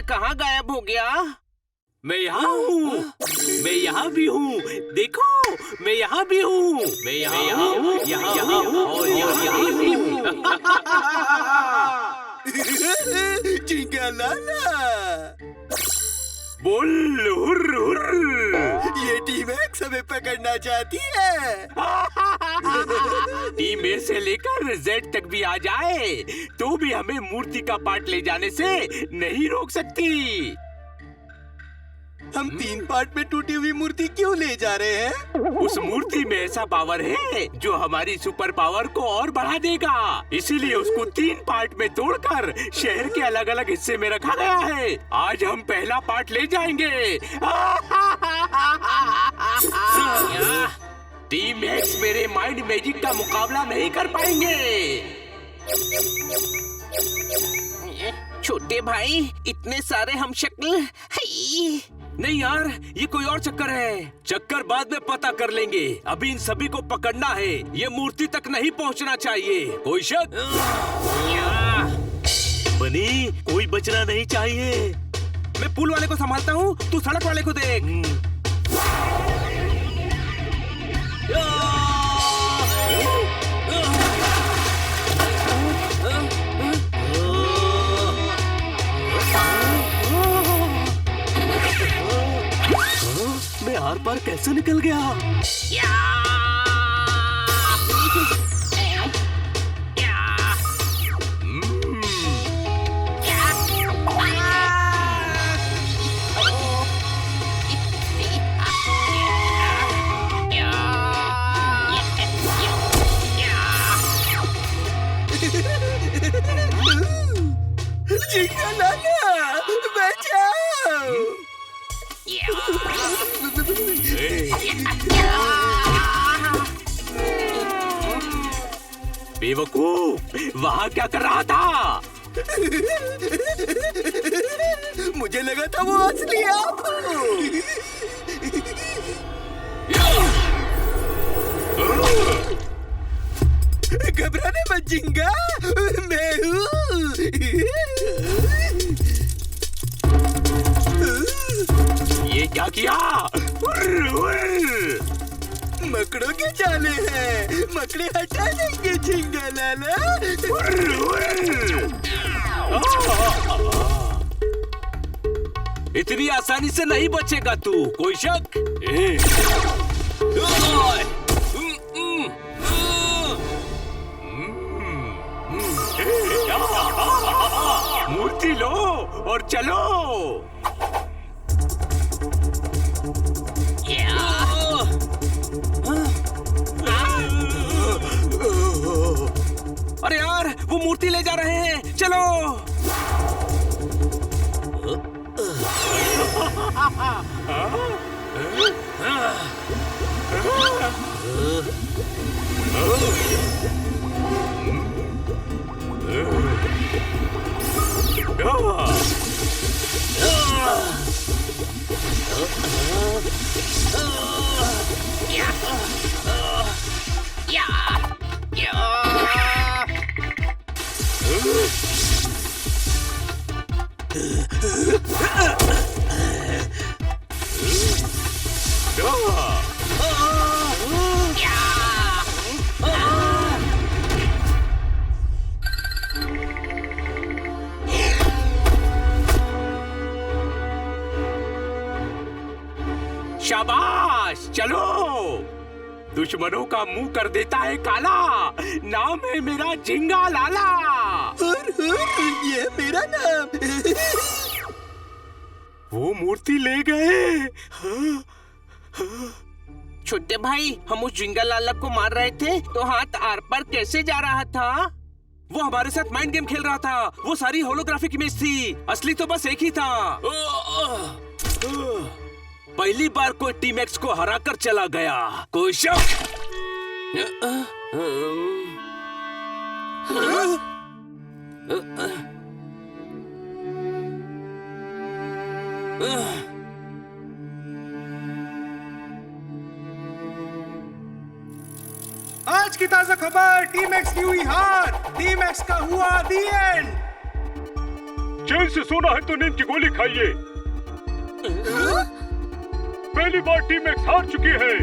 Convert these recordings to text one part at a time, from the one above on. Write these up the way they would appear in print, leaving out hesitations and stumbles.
कहाँ गायब हो गया? मैं यहाँ हूँ, मैं यहाँ भी हूँ। देखो, मैं यहाँ भी हूँ, मैं यहाँ हूँ, यहाँ हूँ और यहाँ भी हूँ। जिंगा लाला, बोल हुर्र हुर्र। ये टीम एक्स हमें पकड़ना चाहती है। टीम ए से लेकर जेड तक भी आ जाए तो भी हमें मूर्ति का पार्ट ले जाने से नहीं रोक सकती। हम 3 पार्ट में टूटी हुई मूर्ति क्यों ले जा रहे हैं? उस मूर्ति में ऐसा पावर है जो हमारी सुपर पावर को और बढ़ा देगा। इसीलिए उसको 3 पार्ट में तोड़कर शहर के अलग अलग हिस्से में रखा गया है। आज हम पहला पार्ट ले जाएंगे। टीम एक्स मेरे माइंड मैजिक का मुकाबला नहीं कर पाएंगे। छोटे भाई, इतने सारे हम शक्ल। नहीं यार, ये कोई और चक्कर है। चक्कर बाद में पता कर लेंगे। अभी इन सभी को पकड़ना है। ये मूर्ति तक नहीं पहुंचना चाहिए। कोई शक? बनी, कोई बचना नहीं चाहिए। मैं पुल वाले को संभालता हूँ, तू सड़क वाले को देख। मैं आर पार कैसे निकल गया? जिंगा लाला, बचाओ! बेवकूफ, वहाँ क्या कर रहा था? मुझे लगा था वो असली आप हो। घबराने मत जिंगा, मैं हूँ। ये क्या किया? मकड़ों के जाले हैं, मकड़े हटा देंगे जिंगा लाला। इतनी आसानी से नहीं बचेगा तू। कोई शक? मूर्ति लो और चलो। अरे यार, वो मूर्ति ले जा रहे हैं। चलो। शाबाश, चलो। दुश्मनों का मुंह कर देता है काला। नाम है मेरा जिंगा लाला। ये मेरा नाम। वो मूर्ति ले गए। छोटे भाई, हम उस जिंगा लाला को मार रहे थे तो हाथ आर पार कैसे जा रहा था? वो हमारे साथ माइंड गेम खेल रहा था। वो सारी होलोग्राफिक इमेज थी, असली तो बस एक ही था। पहली बार कोई टीम एक्स को हराकर चला गया। कोई शक? आज की ताजा खबर, टीम एक्स की हुई हार, टीम एक्स का हुआ दी एंड। चैन से सोना है तो नींद की गोली खाइए। पहली बार टीम एक्स हार चुकी है।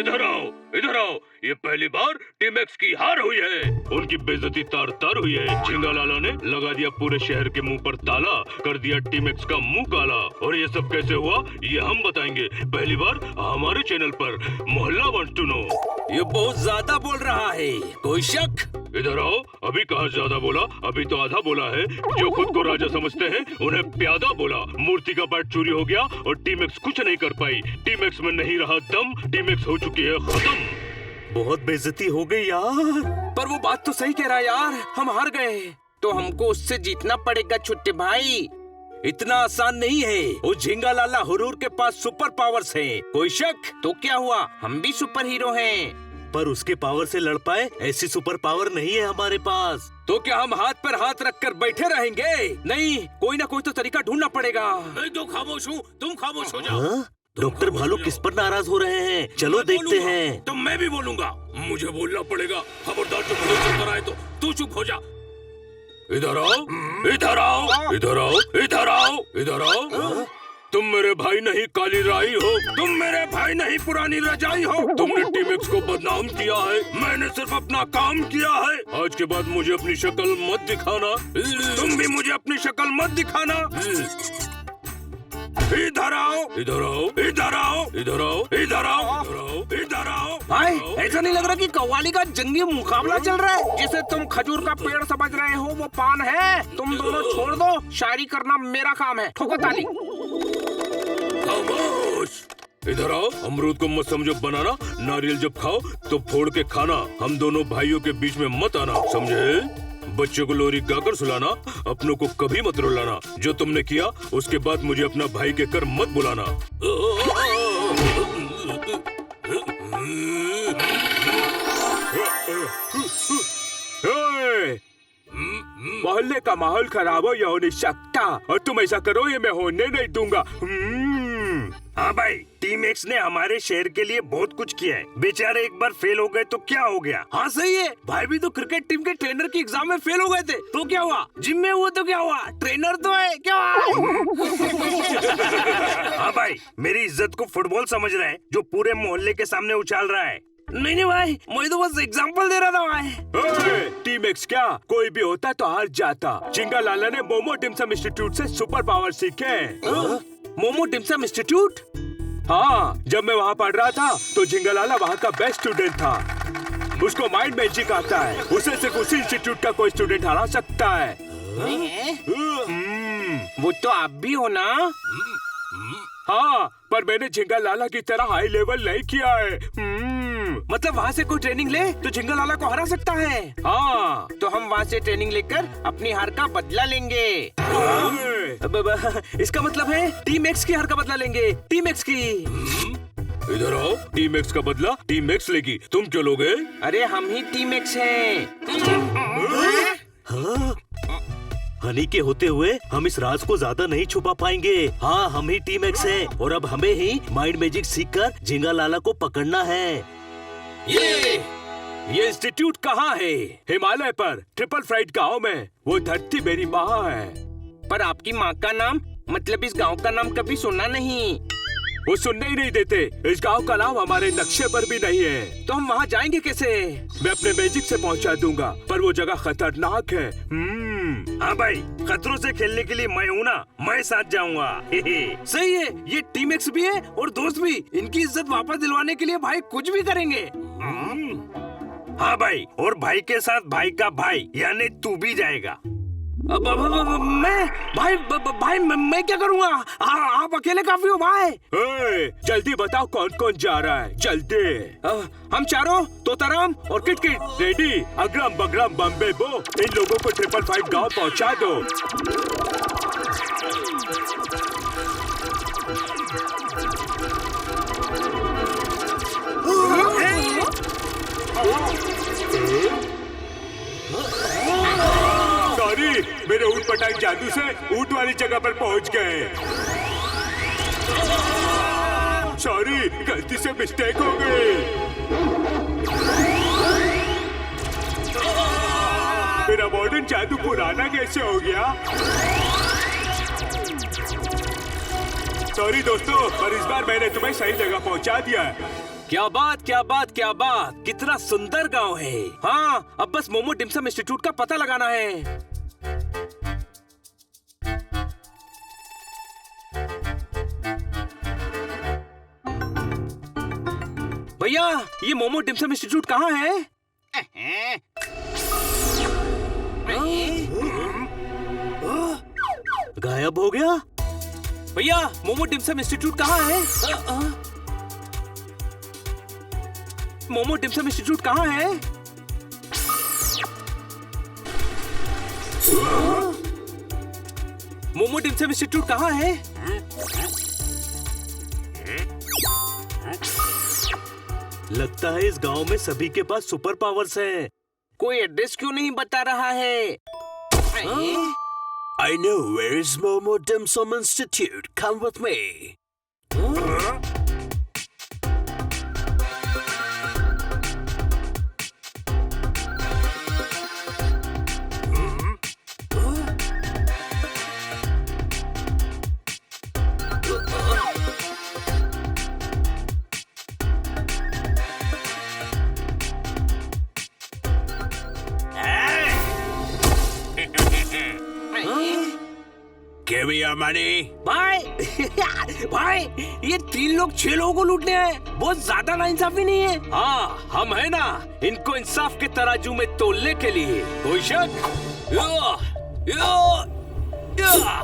इधर आओ, इधर आओ। ये पहली बार टीम एक्स की हार हुई है। उनकी बेइज्जती तार तार हुई है। झिंगालाला ने लगा दिया पूरे शहर के मुंह पर ताला, कर दिया टीम एक्स का मुंह काला। और ये सब कैसे हुआ ये हम बताएंगे पहली बार हमारे चैनल पर। मोहल्ला वांट्स टू नो। ये बहुत ज्यादा बोल रहा है, कोई शक? इधर आओ। अभी कहाँ ज्यादा बोला, अभी तो आधा बोला है। जो खुद को राजा समझते हैं उन्हें प्यादा बोला। मूर्ति का पार्ट चोरी हो गया और टीम एक्स कुछ नहीं कर पाई। टीम एक्स में नहीं रहा दम, टीम एक्स हो चुकी है खत्म। बहुत बेइज्जती हो गई यार। पर वो बात तो सही कह रहा है यार, हम हार गए। तो हमको उससे जीतना पड़ेगा छोटे भाई। इतना आसान नहीं है। वो झिंगालाला हुरूर के पास सुपर पावर्स हैं, कोई शक? तो क्या हुआ, हम भी सुपर हीरो हैं। पर उसके पावर से लड़ पाए ऐसी सुपर पावर नहीं है हमारे पास। तो क्या हम हाथ पर हाथ रखकर बैठे रहेंगे? नहीं, कोई ना कोई तो तरीका ढूंढना पड़ेगा। मैं तो खामोश हूँ, तुम खामोश हो जाओ। डॉक्टर भालू किस पर नाराज हो रहे हैं? चलो देखते हैं। तो मैं भी बोलूंगा, मुझे बोलना पड़ेगा। खबरदार जो मुझे चक्कर आए तो तू चुप हो जा। इधर आओ, इधर आओ, इधर आओ, इधर आओ, इधर आओ। तुम मेरे भाई नहीं काली राई हो, तुम मेरे भाई नहीं पुरानी रजाई हो। तुमने टीम एक्स को बदनाम किया है, मैंने सिर्फ अपना काम किया है। आज के बाद मुझे अपनी शक्ल मत दिखाना। तुम भी मुझे अपनी शक्ल मत दिखाना। इधर आओ, इधर आओ, इधर आओ, इधर आओ, इधर आओ, इधर आओ, इधर आओ। भाई ऐसा नहीं लग रहा कि कव्वाली का जंगी मुकाबला चल रहा है? जिसे तुम खजूर का पेड़ समझ रहे हो वो पान है। तुम दोनों छोड़ दो, शायरी करना मेरा काम है। ठोको ताली। खामोश। इधर आओ। अमरूद को मत समझो बनाना, नारियल जब खाओ तो फोड़ के खाना। हम दोनों भाइयों के बीच में मत आना, समझे? बच्चों को लोरी गाकर सुलाना, अपनों को कभी मत रुलाना। जो तुमने किया उसके बाद मुझे अपना भाई के कर मत बुलाना। मोहल्ले का माहौल खराब हो यह हो नहीं सकता, और तुम ऐसा करो ये मैं होने नहीं दूंगा। हाँ भाई, टीम एक्स ने हमारे शहर के लिए बहुत कुछ किया है। बेचारे एक बार फेल हो गए तो क्या हो गया? हाँ सही है, भाई भी तो क्रिकेट टीम के ट्रेनर की एग्जाम में फेल हो गए थे, तो क्या हुआ? जिम में हुआ तो क्या हुआ? ट्रेनर तो है, क्या हुआ? हाँ भाई, मेरी इज्जत को फुटबॉल समझ रहा है जो पूरे मोहल्ले के सामने उछाल रहा है। नहीं नहीं भाई, मैं तो बस एग्जांपल दे रहा था भाई। टीम एक्स क्या कोई भी होता तो हार जाता। झिंगालाला ने मोमो टिमसम इंस्टीट्यूट से सुपर पावर सीखे। मोमो टिमसम इंस्टीट्यूट? हाँ, जब मैं वहाँ पढ़ रहा था तो झिंगालाला वहाँ का बेस्ट स्टूडेंट था। उसको माइंड मैजिक आता है, उसे सिर्फ उसी इंस्टीट्यूट का कोई स्टूडेंट हरा सकता है। वो तो आप भी हो ना? हाँ, पर मैंने झिंगालाला की तरह हाई लेवल नहीं किया है। मतलब वहाँ से कोई ट्रेनिंग ले तो झिंगालाला को हरा सकता है। हाँ, तो हम वहाँ से ट्रेनिंग लेकर अपनी हार का बदला लेंगे। इसका मतलब है टीम एक्स की हार का बदला लेंगे। टीम एक्स की। इधर आओ। टीम एक्स का बदला टीम एक्स लेगी, तुम क्यों लोगे? अरे हम ही टीम एक्स हैं। हाँ? हनी के होते हुए हम इस राज को ज्यादा नहीं छुपा पाएंगे। हाँ, हम ही टीम एक्स हैं और अब हमें ही माइंड मैजिक सीखकर झिंगालाला को पकड़ना है। ये इंस्टीट्यूट कहाँ है? हिमालय पर ट्रिपल फ्राइड गांव में। वो धरती मेरी माँ है। पर आपकी माँ का नाम, मतलब इस गांव का नाम कभी सुना नहीं। वो सुनने ही नहीं देते। इस गांव का नाम हमारे नक्शे पर भी नहीं है। तो हम वहाँ जाएंगे कैसे? मैं अपने मैजिक से पहुँचा दूंगा, पर वो जगह खतरनाक है। हाँ भाई, खतरों से खेलने के लिए मैं हूँ ना, मैं साथ जाऊंगा। सही है, ये टीम एक्स भी है और दोस्त भी। इनकी इज्जत वापस दिलवाने के लिए भाई कुछ भी करेंगे। हाँ भाई, और भाई के साथ भाई का भाई यानी तू भी जाएगा। मैं क्या करूँगा? आप अकेले काफी हो भाई। जल्दी बताओ कौन कौन जा रहा है, जल्दी। हम चारों, तोताराम और किटकिट रेडी। अग्रम बग्रम बम्बे बो, इन लोगों को ट्रिपल फाइव गांव पहुंचा दो। सॉरी, मेरे ऊँट पटांग जादू से ऊँट वाली जगह पर पहुंच गए। सॉरी, गलती से मिस्टेक हो गई। मेरा मॉडर्न जादू पुराना कैसे हो गया? सॉरी दोस्तों, पर इस बार मैंने तुम्हें सही जगह पहुंचा दिया है। क्या बात, क्या बात, क्या बात! कितना सुंदर गांव है। हाँ, अब बस मोमो डिम्सम इंस्टीट्यूट का पता लगाना है। भैया, ये मोमो डिम्सम इंस्टीट्यूट कहाँ है? गायब हो गया। भैया, मोमो डिम्सम इंस्टीट्यूट कहाँ है? मोमो डिम्सम इंस्टीट्यूट कहाँ है? मोमो डिम्सम इंस्टीट्यूट कहाँ है? लगता है इस गांव में सभी के पास सुपर पावर्स हैं। कोई एड्रेस क्यों नहीं बता रहा है? I know where is Momo Dim Sum Institute. Come with me. Give me your money. भाई भाई, ये 3 लोग 6 लोगों को लूटने आए। बहुत ज्यादा नाइंसाफी नहीं है? हाँ, हम है ना, इनको इंसाफ के तराजू में तोलने के लिए। कोई शक? या, या, या।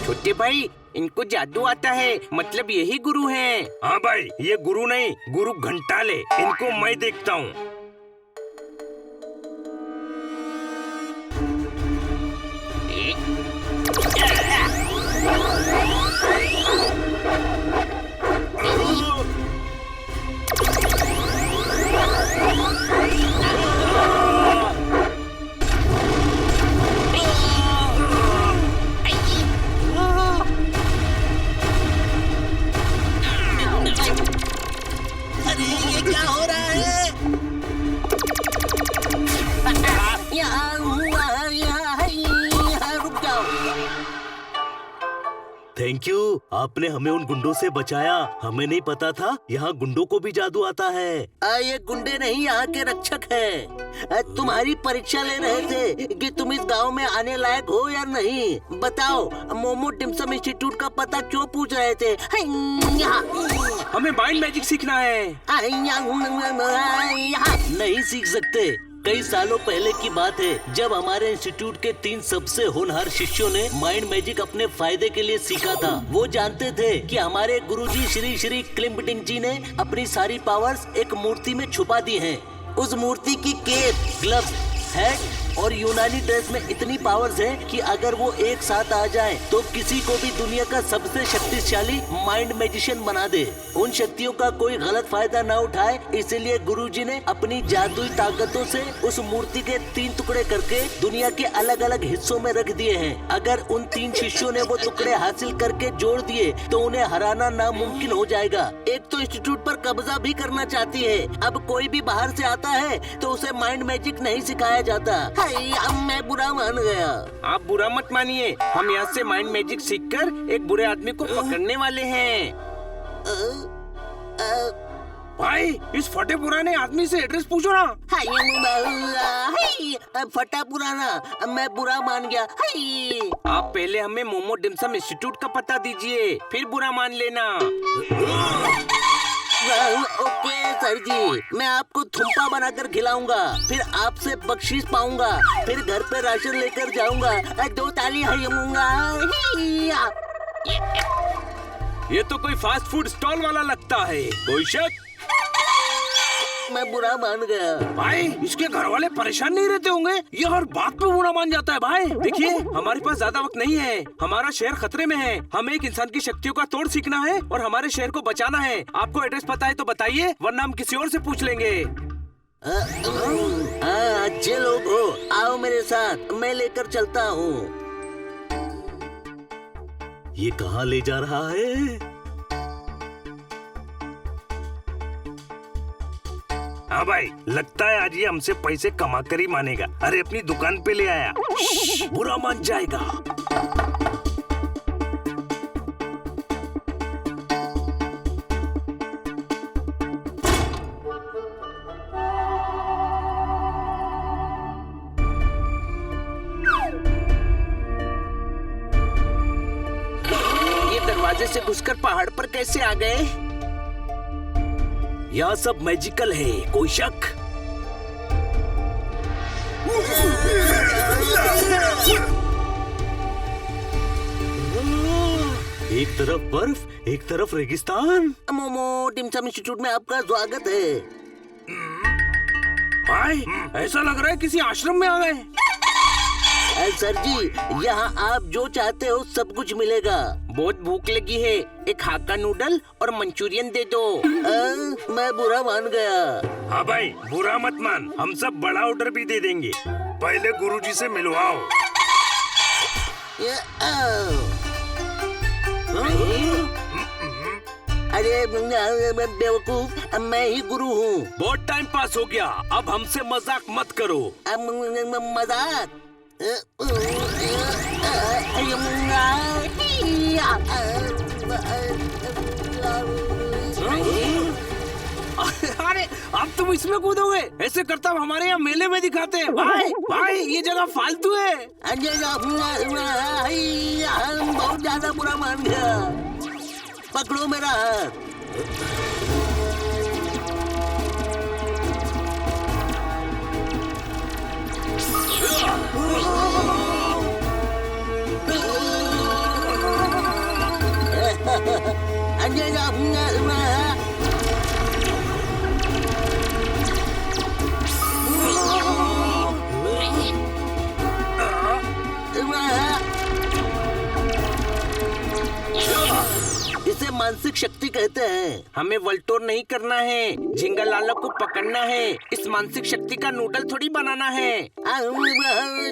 छोटे भाई, इनको जादू आता है, मतलब यही गुरु हैं। हाँ भाई, ये गुरु नहीं, गुरु घंटाले। इनको मैं देखता हूँ। थैंक यू, आपने हमें उन गुंडों से बचाया। हमें नहीं पता था यहाँ गुंडों को भी जादू आता है। ये गुंडे नहीं, यहाँ के रक्षक हैं। तुम्हारी परीक्षा ले रहे थे कि तुम इस गांव में आने लायक हो या नहीं। बताओ, मोमो डिम्सम इंस्टीट्यूट का पता क्यों पूछ रहे थे? हमें माइंड मैजिक सीखना है। नहीं सीख सकते। कई सालों पहले की बात है, जब हमारे इंस्टीट्यूट के 3 सबसे होनहार शिष्यों ने माइंड मैजिक अपने फायदे के लिए सीखा था। वो जानते थे कि हमारे गुरुजी श्री श्री क्लिम्बडिंग जी ने अपनी सारी पावर्स एक मूर्ति में छुपा दी हैं। उस मूर्ति की केप, ग्लव्स, हैट और यूनानी ड्रेस में इतनी पावर्स हैं कि अगर वो एक साथ आ जाए तो किसी को भी दुनिया का सबसे शक्तिशाली माइंड मैजिशियन बना दे। उन शक्तियों का कोई गलत फायदा न उठाए, इसलिए गुरुजी ने अपनी जादुई ताकतों से उस मूर्ति के 3 टुकड़े करके दुनिया के अलग अलग हिस्सों में रख दिए हैं। अगर उन 3 शिष्यों ने वो टुकड़े हासिल करके जोड़ दिए तो उन्हें हराना नामुमकिन हो जाएगा। एक तो इंस्टीट्यूट पर कब्जा भी करना चाहती है। अब कोई भी बाहर से आता है तो उसे माइंड मैजिक नहीं सिखाया जाता। अब मैं बुरा मान गया। आप बुरा मत मानिए, हम यहाँ से माइंड मैजिक सीखकर एक बुरे आदमी को पकड़ने वाले हैं। भाई, इस फटे पुराने आदमी से एड्रेस पूछो ना। फटा पुराना, मैं बुरा मान गया। आप पहले हमें मोमो डिम्सम इंस्टीट्यूट का पता दीजिए, फिर बुरा मान लेना। ओके सर जी, मैं आपको थुम्पा बनाकर खिलाऊंगा, फिर आपसे बख्शीश पाऊंगा, फिर घर पे राशन लेकर जाऊंगा, 2 ताली हयूंगा। ये तो कोई फास्ट फूड स्टॉल वाला लगता है। कोई शक? मैं बुरा मान गया। भाई इसके घर वाले परेशान नहीं रहते होंगे? ये हर बात पे बुरा मान जाता है भाई। देखिए हमारे पास ज्यादा वक्त नहीं है, हमारा शहर खतरे में है। हमें एक इंसान की शक्तियों का तोड़ सीखना है और हमारे शहर को बचाना है। आपको एड्रेस पता है तो बताइए, वरना हम किसी और से पूछ लेंगे। अच्छे लोग हो, आओ मेरे साथ, मैं लेकर चलता हूँ। ये कहाँ ले जा रहा है? हाँ भाई, लगता है आज ये हमसे पैसे कमा कर ही मानेगा। अरे अपनी दुकान पे ले आया, बुरा मान जाएगा। ये दरवाजे से घुसकर पहाड़ पर कैसे आ गए? यह सब मैजिकल है, कोई शक? एक तरफ बर्फ, एक तरफ रेगिस्तान। मोमो टिमसम इंस्टीट्यूट में आपका स्वागत है। भाई ऐसा लग रहा है किसी आश्रम में आ गए। सर जी, यहाँ आप जो चाहते हो सब कुछ मिलेगा। बहुत भूख लगी है, एक हाक्का नूडल और मंचूरियन दे दो। मैं बुरा मान गया। हाँ भाई बुरा मत मान, हम सब बड़ा ऑर्डर भी दे देंगे। पहले गुरुजी से मिलवाओ। अरे बेवकूफ, मैं ही गुरु हूँ। बहुत टाइम पास हो गया, अब हमसे मजाक मत करो। मजाक? अरे अब तुम इसमें कूदोगे? ऐसे करतब हमारे यहाँ मेले में दिखाते हैं। भाई भाई ये जगह फालतू है। बहुत ज्यादा बुरा मान गया। पकड़ो मेरा हाथ। इसे मानसिक शक्ति कहते हैं। हमें वल्टोर नहीं करना है, झिंगा लाला को पकड़ना है। इस मानसिक शक्ति का नूडल थोड़ी बनाना है।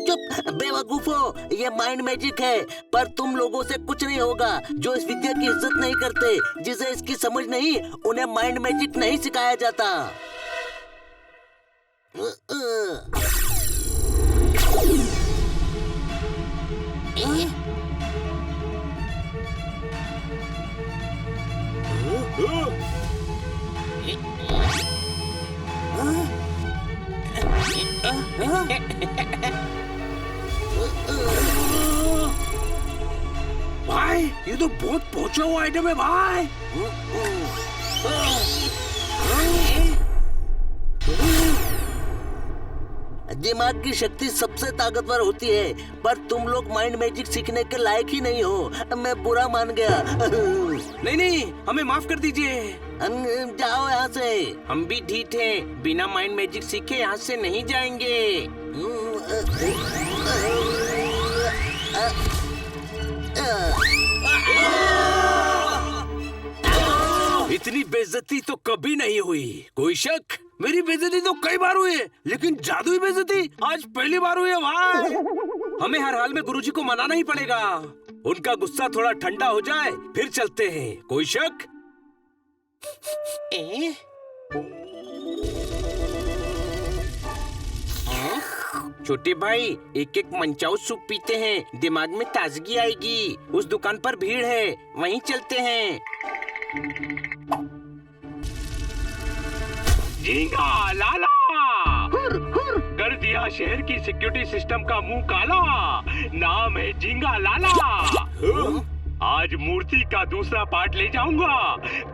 चुप बेवकूफो, ये माइंड मैजिक है। पर तुम लोगों से कुछ नहीं होगा। जो इस विद्या की इज्जत नहीं करते, जिसे इसकी समझ नहीं, उन्हें माइंड मैजिक नहीं सिखाया जाता। भाई ये तो बहुत पहुंचा हुआ आइटम है भाई। दिमाग की शक्ति सबसे ताकतवर होती है, पर तुम लोग माइंड मैजिक सीखने के लायक ही नहीं हो। मैं बुरा मान गया। नहीं नहीं, हमें माफ कर दीजिए। जाओ यहाँ से। हम भी ढीठ हैं, बिना माइंड मैजिक सीखे यहाँ से नहीं जाएंगे। इतनी बेइज्जती तो कभी नहीं हुई। कोई शक? मेरी बेइज्जती तो कई बार हुई है, लेकिन जादुई बेइज्जती आज पहली बार हुई है भाई। हमें हर हाल में गुरुजी को मनाना ही पड़ेगा। उनका गुस्सा थोड़ा ठंडा हो जाए फिर चलते हैं। कोई शक? छोटे भाई एक एक मंचाऊ सूप पीते हैं, दिमाग में ताजगी आएगी। उस दुकान पर भीड़ है, वहीं चलते हैं। झींगा लाला कर दिया शहर की सिक्योरिटी सिस्टम का मुंह काला। नाम है झींगा लाला। आज मूर्ति का दूसरा पार्ट ले जाऊंगा।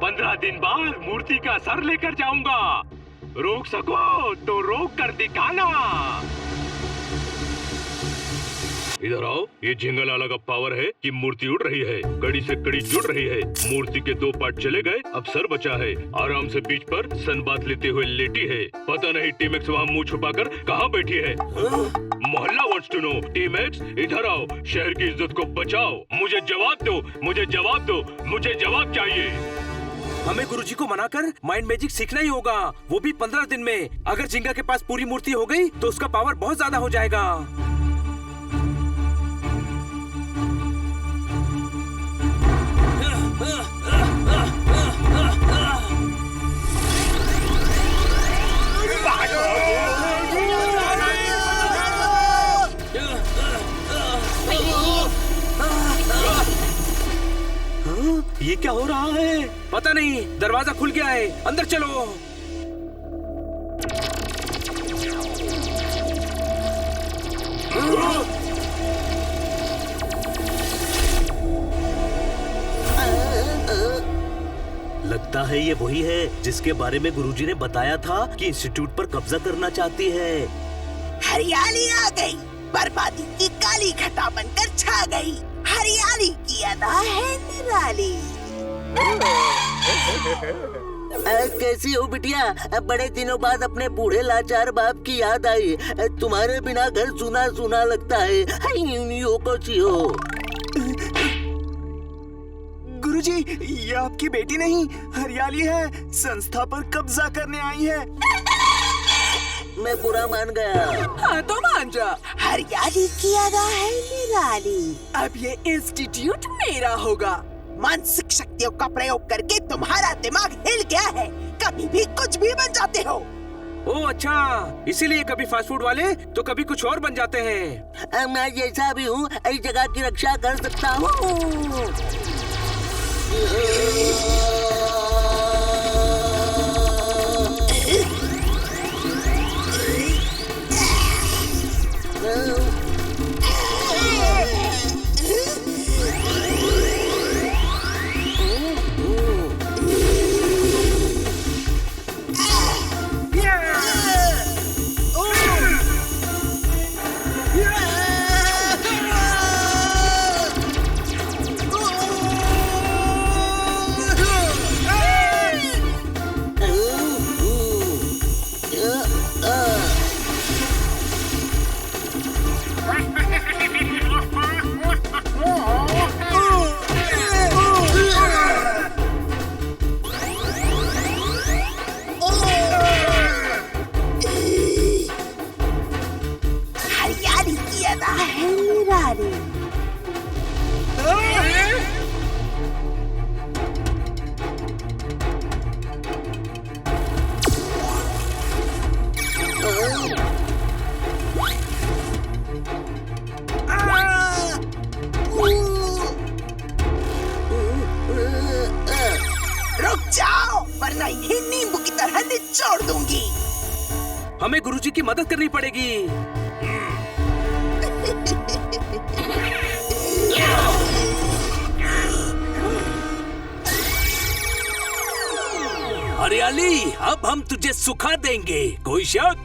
15 दिन बाद मूर्ति का सर लेकर जाऊंगा। रोक सको तो रोक कर दिखाना। इधर आओ। ये झिंगालाला का पावर है कि मूर्ति उड़ रही है, कड़ी से कड़ी जुड़ रही है। मूर्ति के 2 पार्ट चले गए, अब सर बचा है। आराम से बीच पर सन बात लेते हुए लेटी है। पता नहीं टीम एक्स वहाँ मुंह छुपाकर कहाँ बैठी है। मोहल्ला wants to know. Team X इधर आओ, शहर की इज्जत को बचाओ। मुझे जवाब दो, मुझे जवाब दो, मुझे जवाब चाहिए। हमें गुरुजी को मनाकर माइंड मैजिक सीखना ही होगा, वो भी 15 दिन में। अगर जिंगा के पास पूरी मूर्ति हो गई तो उसका पावर बहुत ज्यादा हो जाएगा। ये क्या हो रहा है? पता नहीं, दरवाजा खुल गया है, अंदर चलो। लगता है ये वही है जिसके बारे में गुरुजी ने बताया था कि इंस्टीट्यूट पर कब्जा करना चाहती है। हरियाली आ गई, बर्बादी की काली घटा बनकर छा गई। हरियाली की अदा है निराली। कैसी हो बिटिया? बड़े दिनों बाद अपने बूढ़े लाचार बाप की याद आई। तुम्हारे बिना घर सुना सुना लगता है। यो कैसी हो? गुरुजी, ये आपकी बेटी नहीं, हरियाली है। संस्था पर कब्जा करने आई है। मैं बुरा मान गया। हाँ तो मान जा। हरियाली की अदा है निराली। अब ये इंस्टीट्यूट मेरा होगा। मानसिक शक्तियों का प्रयोग करके तुम्हारा दिमाग हिल गया है। कभी भी कुछ भी बन जाते हो। ओह अच्छा, इसीलिए कभी फास्ट फूड वाले तो कभी कुछ और बन जाते हैं। मैं जैसा भी हूँ इस जगह की रक्षा कर सकता हूँ। रुक जाओ, वरना ये नींबू की तरह निचोड़ दूंगी। हमें गुरुजी की मदद करनी पड़ेगी। हरियाली, अब हम तुझे सुखा देंगे, कोई शक?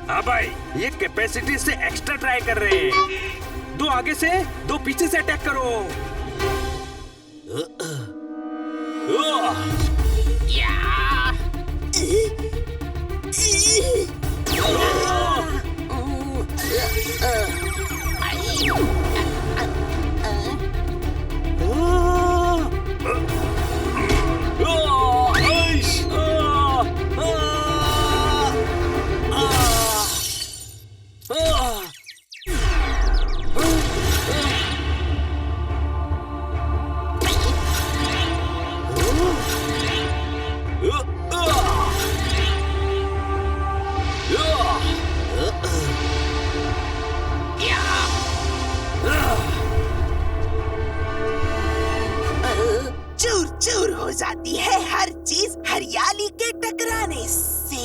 हाँ भाई, ये कैपेसिटी से एक्स्ट्रा ट्राई कर रहे हैं। 2 आगे से, 2 पीछे से अटैक करो। चूर चूर हो जाती है हर चीज हरियाली के टकराने से।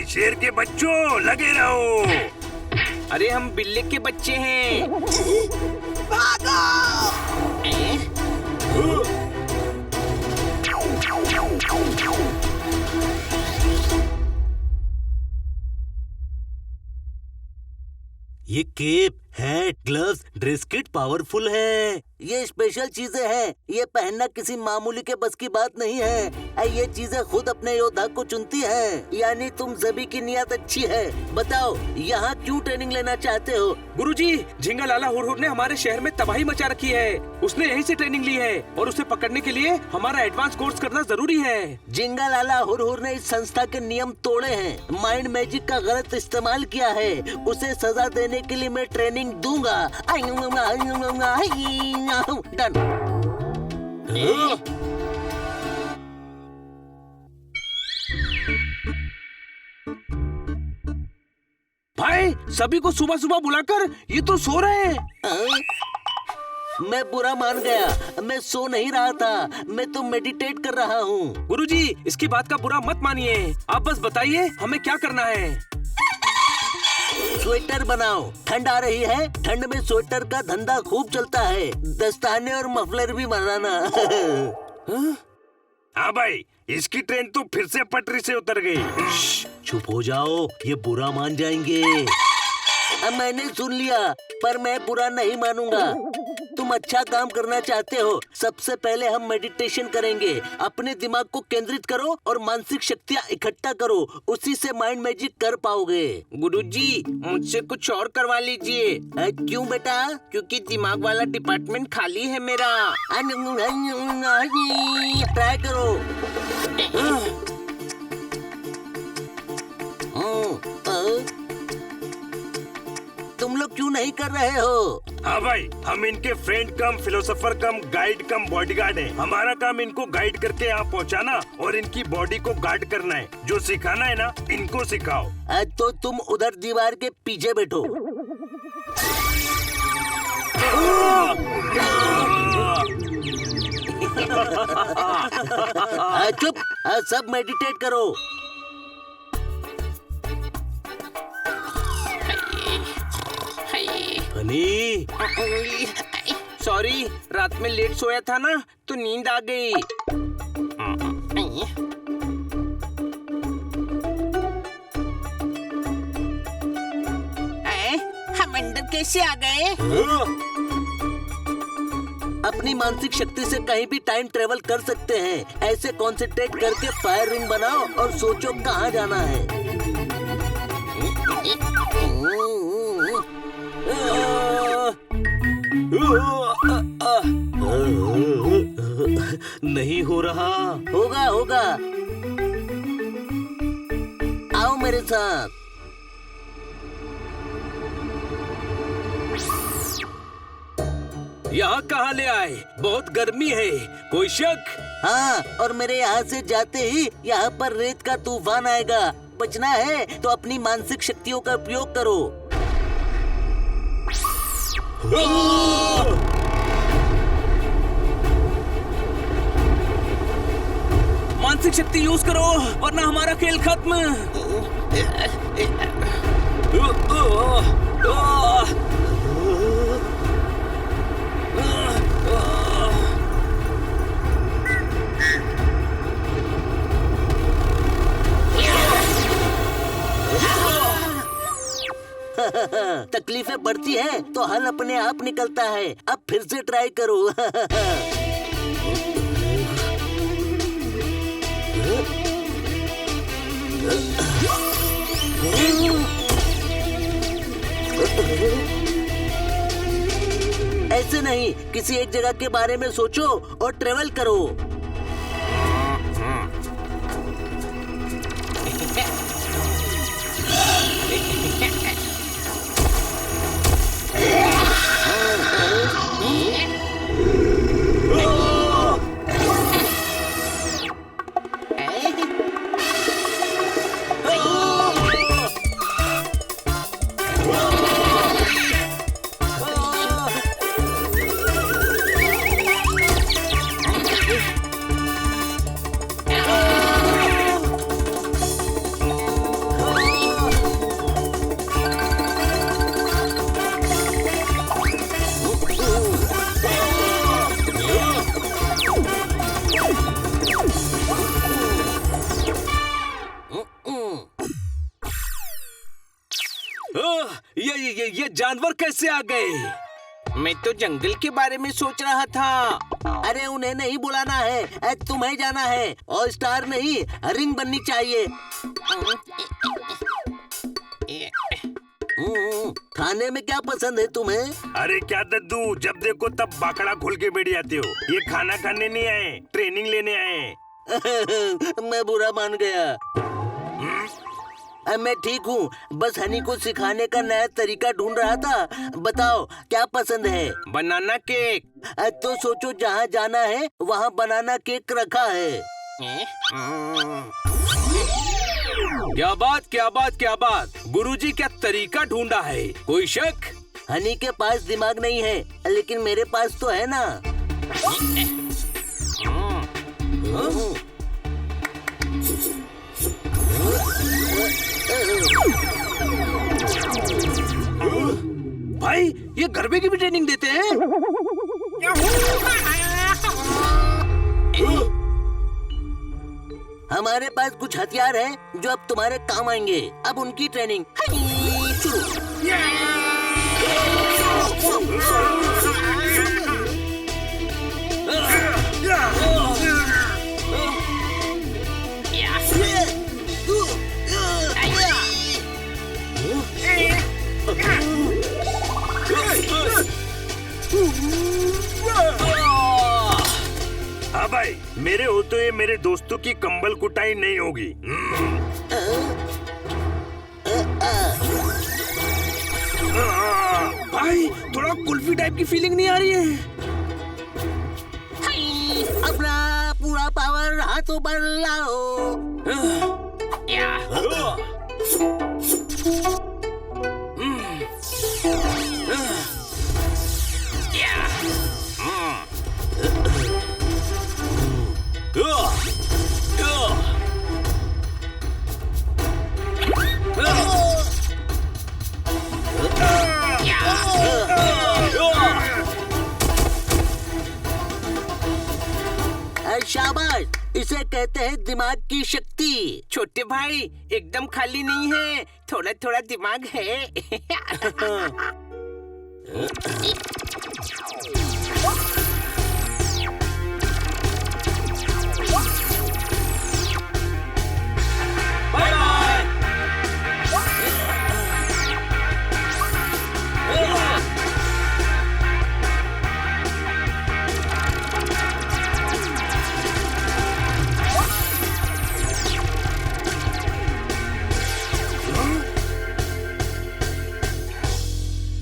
शेर के बच्चों लगे रहो। अरे हम बिल्ली के बच्चे हैं। भागो। ये cape, hat, gloves, dress kit powerful है। ये स्पेशल चीजें हैं। ये पहनना किसी मामूली के बस की बात नहीं है। ये चीजें खुद अपने योद्धा को चुनती हैं। यानी तुम सभी की नियत अच्छी है। बताओ यहाँ क्यों ट्रेनिंग लेना चाहते हो? गुरुजी, झिंगा लाला हुरहुर ने हमारे शहर में तबाही मचा रखी है। उसने यहीं से ट्रेनिंग ली है और उसे पकड़ने के लिए हमारा एडवांस कोर्स करना जरूरी है। जिंगा लाला हुरहुर ने इस संस्था के नियम तोड़े हैं। माइंड मैजिक का गलत इस्तेमाल किया है। उसे सजा देने के लिए मैं ट्रेनिंग दूंगा। डन। भाई, सभी को सुबह सुबह बुलाकर ये तो सो रहे हैं। मैं बुरा मान गया। मैं सो नहीं रहा था। मैं तो मेडिटेट कर रहा हूँ। गुरुजी, इसकी बात का बुरा मत मानिए। आप बस बताइए हमें क्या करना है। स्वेटर बनाओ। ठंड आ रही है। ठंड में स्वेटर का धंधा खूब चलता है। दस्ताने और मफलर भी बनाना। हाँ भाई, इसकी ट्रेन तो फिर से पटरी से उतर गई। चुप हो जाओ, ये बुरा मान जाएंगे। अब मैंने सुन लिया, पर मैं बुरा नहीं मानूंगा। तुम अच्छा काम करना चाहते हो। सबसे पहले हम मेडिटेशन करेंगे। अपने दिमाग को केंद्रित करो और मानसिक शक्तियाँ इकट्ठा करो। उसी से माइंड मैजिक कर पाओगे। गुरुजी, मुझसे कुछ और करवा लीजिए। क्यों बेटा? क्योंकि दिमाग वाला डिपार्टमेंट खाली है मेरा। ट्राई करो। तुम लोग क्यों नहीं कर रहे हो? हाँ भाई, हम इनके फ्रेंड कम फिलोसोफर कम गाइड कम बॉडीगार्ड हैं। हमारा काम इनको गाइड करके यहाँ पहुँचाना और इनकी बॉडी को गार्ड करना है। जो सिखाना है ना, इनको सिखाओ। तो तुम उधर दीवार के पीछे बैठो। चुप। सब मेडिटेट करो। हनी, सॉरी, रात में लेट सोया था ना, तो नींद आ गई। हम अंदर कैसे आ गए? अपनी मानसिक शक्ति से कहीं भी टाइम ट्रेवल कर सकते हैं। ऐसे कंसंट्रेट करके फायर रिंग बनाओ और सोचो कहाँ जाना है। नहीं हो रहा। होगा होगा। आओ मेरे साथ। यहाँ कहाँ ले आए? बहुत गर्मी है। कोई शक? हाँ, और मेरे यहाँ से जाते ही यहाँ पर रेत का तूफान आएगा। बचना है तो अपनी मानसिक शक्तियों का उपयोग करो। मानसिक शक्ति यूज करो वरना हमारा खेल खत्म। तकलीफें बढ़ती हैं तो हल अपने आप निकलता है। अब फिर से ट्राई करो। ऐसे नहीं, किसी एक जगह के बारे में सोचो और ट्रेवल करो। ये जानवर कैसे आ गए? मैं तो जंगल के बारे में सोच रहा था। अरे उन्हें नहीं बुलाना है, तुम्हें जाना है। और स्टार नहीं, रिंग बननी चाहिए। खाने में क्या पसंद है तुम्हें? अरे क्या दद्दू, जब देखो तब बाकड़ा खोल के बैठ जाते हो। ये खाना खाने नहीं आए, ट्रेनिंग लेने आए। मैं बुरा मान गया। मैं ठीक हूँ, बस हनी को सिखाने का नया तरीका ढूंढ रहा था। बताओ क्या पसंद है? बनाना केक। तो सोचो जहाँ जाना है वहाँ बनाना केक रखा है। क्या बात, क्या बात, क्या बात। गुरुजी क्या तरीका ढूंढा है? कोई शक? हनी के पास दिमाग नहीं है, लेकिन मेरे पास तो है ना। भाई ये गरबे की भी ट्रेनिंग देते हैं? हमारे पास कुछ हथियार हैं जो अब तुम्हारे काम आएंगे। अब उनकी ट्रेनिंग शुरू। हाँ भाई, मेरे होते हुए मेरे दोस्तों की कंबल कुटाई नहीं होगी। भाई थोड़ा कुल्फी टाइप की फीलिंग नहीं आ रही है? अपना पूरा पावर हाथों पर लाओ। शाबाश, इसे कहते हैं दिमाग की शक्ति। छोटे भाई एकदम खाली नहीं है, थोड़ा थोड़ा दिमाग है। Bye bye.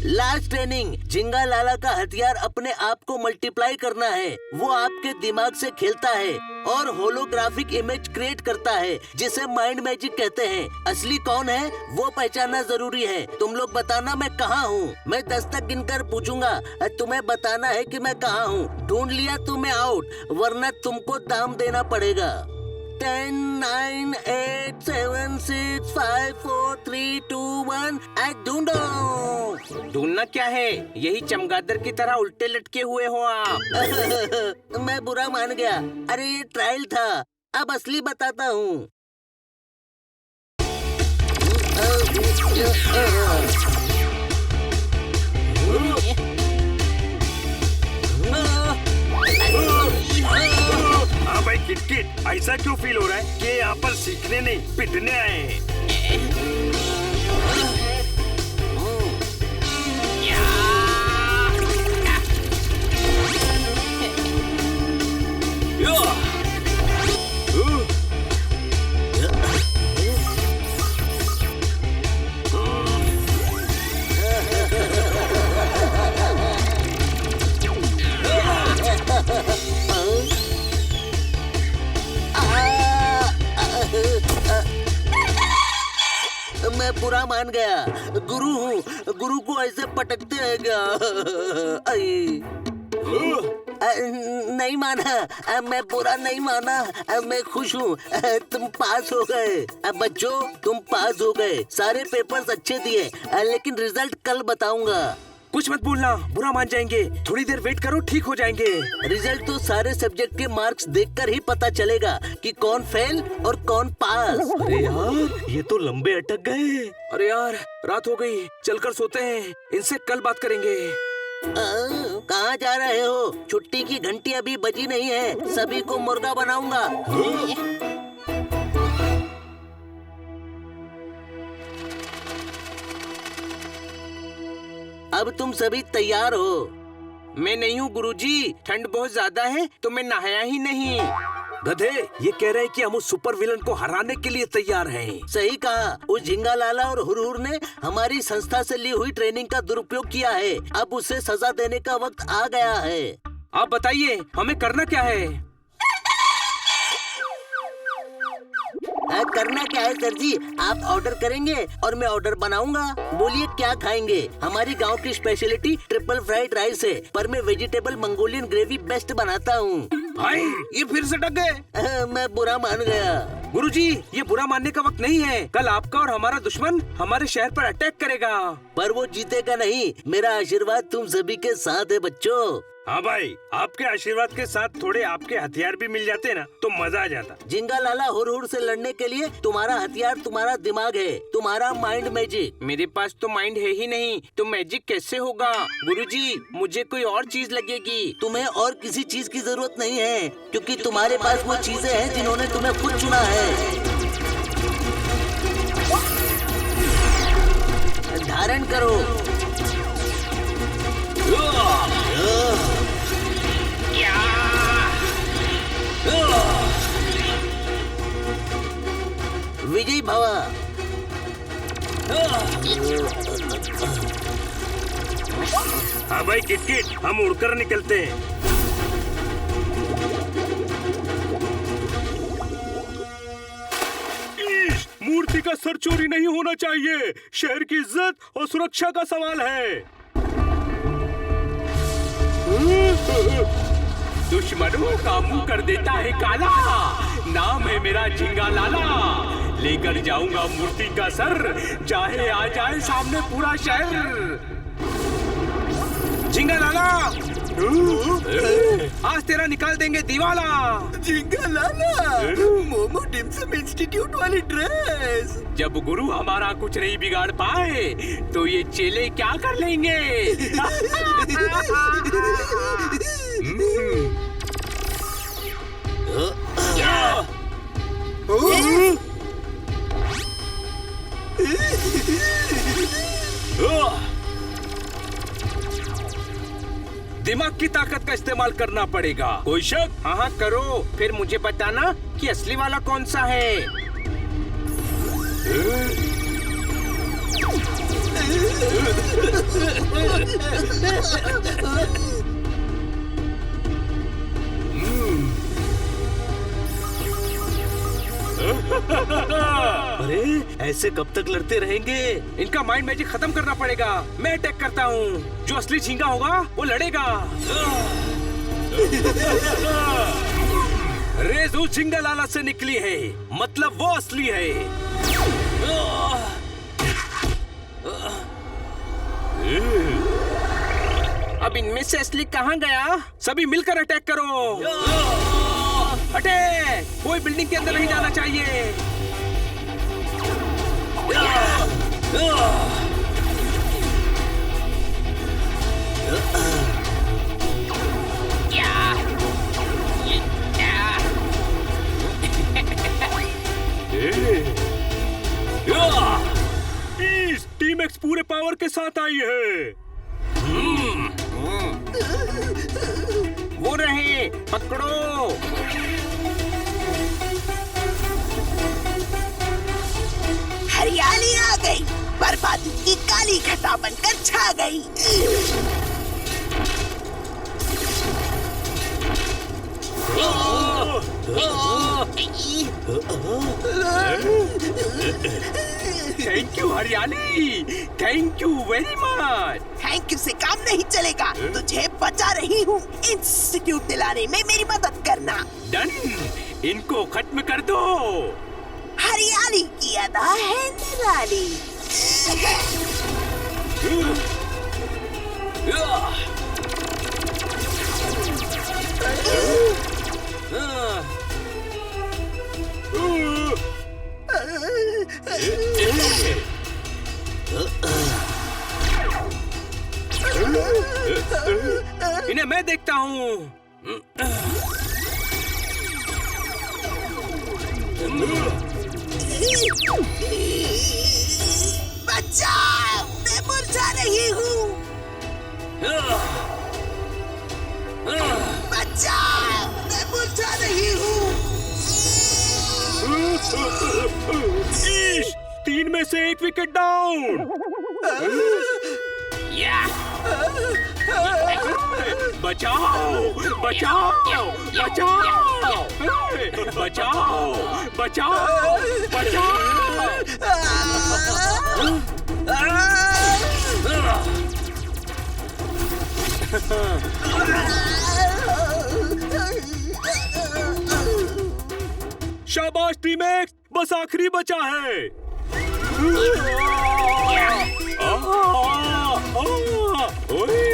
लास्ट ट्रेनिंग, जिंगा लाला का हथियार अपने आप को मल्टीप्लाई करना है। वो आपके दिमाग से खेलता है और होलोग्राफिक इमेज क्रिएट करता है, जिसे माइंड मैजिक कहते हैं। असली कौन है वो पहचानना जरूरी है। तुम लोग बताना मैं कहाँ हूँ। मैं 10 तक गिनकर पूछूंगा, तुम्हें बताना है कि मैं कहाँ हूँ। ढूंढ लिया तो मैं आउट, वरना तुमको दाम देना पड़ेगा। 10, 9, 8, 7, 6, 5, 4, 3, 2, 1। ढूंढो। ढूंढना क्या है? यही चमगादड़ की तरह उल्टे लटके हुए हो आप। मैं बुरा मान गया। अरे ये ट्रायल था, अब असली बताता हूँ। हाँ भाई किटकिट, ऐसा क्यों फील हो रहा है कि यहाँ पर सीखने नहीं पिटने आए हैं? मैं बुरा मान गया। गुरु हूँ, गुरु को ऐसे पटकते हैं क्या? नहीं माना, मैं बुरा नहीं माना, मैं खुश हूँ। तुम पास हो गए। बच्चों तुम पास हो गए, सारे पेपर्स अच्छे दिए, लेकिन रिजल्ट कल बताऊंगा। कुछ मत बोलना, बुरा मान जाएंगे। थोड़ी देर वेट करो, ठीक हो जाएंगे। रिजल्ट तो सारे सब्जेक्ट के मार्क्स देखकर ही पता चलेगा कि कौन फेल और कौन पास। अरे यार, ये तो लंबे अटक गए। अरे यार, रात हो गई, चलकर सोते हैं। इनसे कल बात करेंगे। कहाँ जा रहे हो? छुट्टी की घंटी अभी बजी नहीं है, सभी को मुर्गा बनाऊंगा। अब तुम सभी तैयार हो? मैं नहीं हूँ गुरुजी, ठंड बहुत ज्यादा है तो मैं नहाया ही नहीं। गधे, ये कह रहे हैं कि हम उस सुपर विलन को हराने के लिए तैयार हैं। सही कहा। उस झिंगा लाला और हुरहुर ने हमारी संस्था से ली हुई ट्रेनिंग का दुरुपयोग किया है। अब उसे सजा देने का वक्त आ गया है। आप बताइए, हमें करना क्या है? करना क्या है सर जी? आप ऑर्डर करेंगे और मैं ऑर्डर बनाऊंगा। बोलिए क्या खाएंगे? हमारी गांव की स्पेशलिटी ट्रिपल फ्राइड राइस है, पर मैं वेजिटेबल मंगोलियन ग्रेवी बेस्ट बनाता हूँ। भाई, ये फिर से अटक गए। मैं बुरा मान गया। गुरुजी, ये बुरा मानने का वक्त नहीं है। कल आपका और हमारा दुश्मन हमारे शहर पर अटैक करेगा। पर वो जीतेगा नहीं। मेरा आशीर्वाद तुम सभी के साथ है बच्चों। हाँ भाई, आपके आशीर्वाद के साथ थोड़े आपके हथियार भी मिल जाते ना तो मजा आ जाता। झिंगा लाला हुरहुर से लड़ने के लिए तुम्हारा हथियार तुम्हारा दिमाग है, तुम्हारा माइंड मैजिक। मेरे पास तो माइंड है ही नहीं, तो मैजिक कैसे होगा? गुरुजी, मुझे कोई और चीज लगेगी। तुम्हें और किसी चीज की जरूरत नहीं है, क्योंकि तुम्हारे पास वो चीजें हैं जिन्होंने तुम्हें खुद चुना है। धारण करो। विजयी भवा। हाँ भाई किटकिट, हम उड़कर निकलते हैं। मूर्ति का सर चोरी नहीं होना चाहिए। शहर की इज्जत और सुरक्षा का सवाल है। दुश्मनों का मुंह कर देता है काला। नाम है मेरा झिंगा लाला। लेकर जाऊंगा मूर्ति का सर, चाहे आ जाए सामने पूरा शहर। झिंगा लाला, आज तेरा निकाल देंगे दीवाला। झिंगा लाला, मोमो डिम्सम इंस्टीट्यूट वाली ड्रेस। जब गुरु हमारा कुछ नहीं बिगाड़ पाए तो ये चेले क्या कर लेंगे? दिमाग की ताकत का इस्तेमाल करना पड़ेगा। कोई शक? हाँ हाँ करो, फिर मुझे बताना कि असली वाला कौन सा है। अरे, ऐसे कब तक लड़ते रहेंगे? इनका माइंड मैजिक खत्म करना पड़ेगा। मैं अटैक करता हूँ। जो असली झींगा होगा वो लड़ेगा। रेस उस झिंगा लाला से निकली है, मतलब वो असली है। अब इनमें से असली कहाँ गया? सभी मिलकर अटैक करो। अटैक! कोई बिल्डिंग के अंदर नहीं जाना चाहिए। टीम एक्स पूरे पावर के साथ आई है। वो रहे, पकड़ो। हरियाली आ गई, बर्बादी की काली घटा बनकर छा गई। थैंक यू हरियाली, thank you very much. Thank you से काम नहीं चलेगा, तुझे बचा रही हूँ। इंस्टीट्यूट दिलाने में मेरी मदद करना। डन, इनको खत्म कर दो। हरियाली की अदा है निराली। इन्हें मैं देखता हूँ। बचाओ, मैं मुरझा रही हूँ। बचाओ, मैं मुरझा रही हूँ। 3 में से 1 विकेट डाउन। बचाओ बचाओ बचाओ बचाओ बचाओ शाबाश टीम एक्स, बस आखिरी बचा है। ओए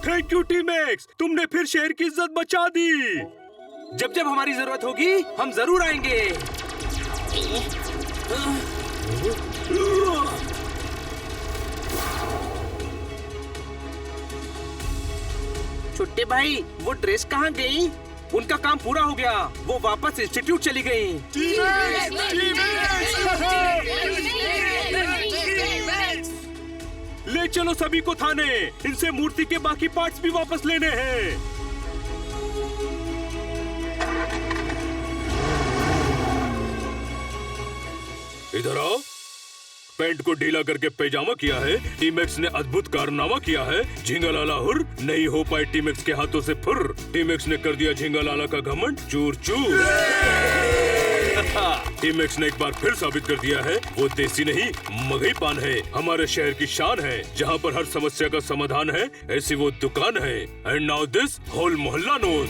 थैंक यू टीम एक्स, तुमने फिर शहर की इज्जत बचा दी। जब जब हमारी जरूरत होगी हम जरूर आएंगे। छोटे भाई, वो ड्रेस कहाँ गई? उनका काम पूरा हो गया, वो वापस इंस्टीट्यूट चली गई। ले चलो सभी को थाने, इनसे मूर्ति के बाकी पार्ट्स भी वापस लेने हैं। इधर आओ। पैंट को ढीला करके पैजामा किया है, टीमेक्स ने अद्भुत कारनामा किया है। झिंगालाला हुर, नहीं हो पाए टीमेक्स के हाथों से फुर। टीमेक्स ने कर दिया झिंगालाला का घमंड चूर चूर। टीमेक्स ने एक बार फिर साबित कर दिया है वो देसी नहीं मगही पान है, हमारे शहर की शान है। जहाँ पर हर समस्या का समाधान है, ऐसी वो दुकान है। एंड नाउ दिस होल मोहल्ला नोज।